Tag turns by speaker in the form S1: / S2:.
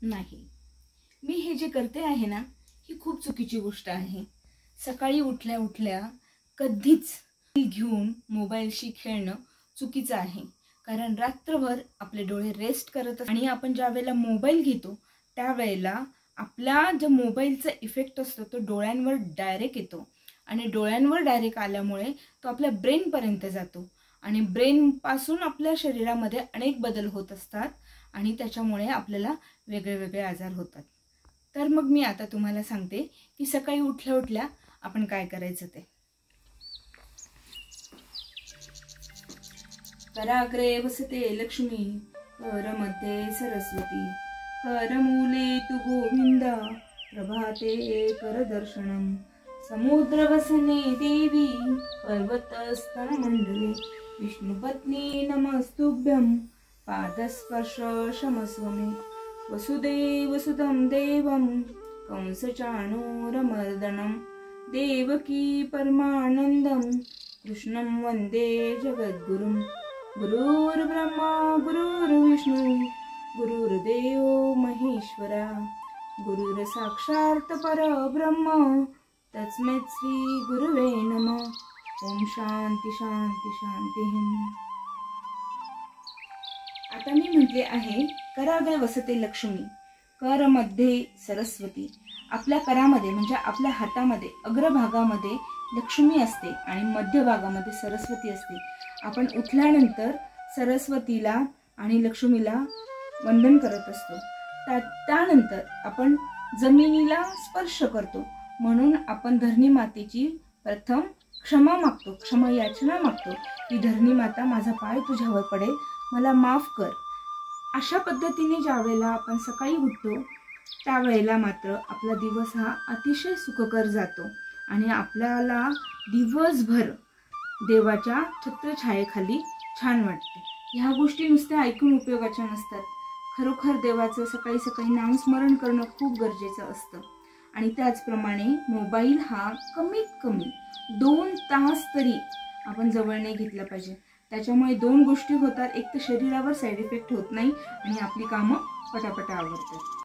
S1: नाही, मी हे जे करते आहे ना, ही खूप चुकीची गोष्ट आहे। सकाळी उठल्या उठल्या कधीच घेऊन मोबाईलशी खेळणं चुकीचं आहे, कारण रात्रभर आपले डोळे रेस्ट करत असतात आणि आपण ज्या वेळेला मोबाईल घेतो त्यावेळेला आपला जो मोबाईलचा इफेक्ट असतो तो डोळ्यांवर डायरेक्ट येतो आणि डोळ्यांवर डायरेक्ट आल्यामुळे तो आपल्या ब्रेन पर्यंत जातो आणि ब्रेन पासून आपल्या शरीरामध्ये अनेक बदल होत असतात आणि त्याच्यामुळे आपल्याला वेगवेगळे आजार होतात। तर मग मी आता तुम्हाला सांगते की सकाळी उठल्या उठल्या आपण काय करायचं ते। कराग्रे वसते लक्ष्मी, करमध्ये सरस्वती, करमूले तु गोविंदा, प्रभाते करदर्शनम, समुद्रवसने देवी, पर्वतस्तनमंडले, विष्णुपत्नी नमस्तुभ्यं, पादस्पर्श क्षमस्व मे, वसुदेवसुतं देवं, कंसचाणूरमर्दनं, देवकी परमानन्दं, कृष्णं वन्दे जगद्गुरुं, गुरुर्ब्रह्मा गुरुर्विष्णु, गुरुर्देवो महेश्वरा, गुरुर्साक्षात् परब्रह्म, तस्मै श्री गुरुवे नमः। ओम शांती शांती शांती। आता मी म्हटले आहे कराग्रे वसते लक्ष्मी, कर मध्ये सरस्वती। आपल्या करामध्ये म्हणजे आपल्या हातामध्ये अग्रभागामध्ये लक्ष्मी असते आणि मध्यभागामध्ये सरस्वती असते। आपण उठल्यानंतर सरस्वतीला आणि लक्ष्मीला वंदन करत असतो। त्यानंतर आपण जमिनीला स्पर्श करतो, म्हणून आपण धरणी मातेची प्रथम क्षमा मागतो, क्षमा याचना मागतो की धरणी माता माझा पाय तुझ्यावर पडेल, मला माफ कर। अशा पद्धतीने ज्यावेळेला आपण सकाळी उठतो त्यावेळेला मात्र आपला दिवस हा अतिशय सुखकर जातो आणि आपल्याला दिवसभर देवाच्या छत्रछायेखाली छान वाटते। ह्या गोष्टी नुसत्या ऐकून उपयोगाच्या नसतात, खरोखर देवाचं सकाळी सकाळी नामस्मरण करणं खूप गरजेचं असतं। आणि त्याचप्रमाणे मोबाईल हा कमीत कमी 2 तास तरी आपण जवळ नाही घेतला पाहिजे। त्याच्यामुळे 2 गोष्टी होतात, एक तर शरीरावर साईड इफेक्ट होत नाही आणि आपली कामं पटापट आवरतात।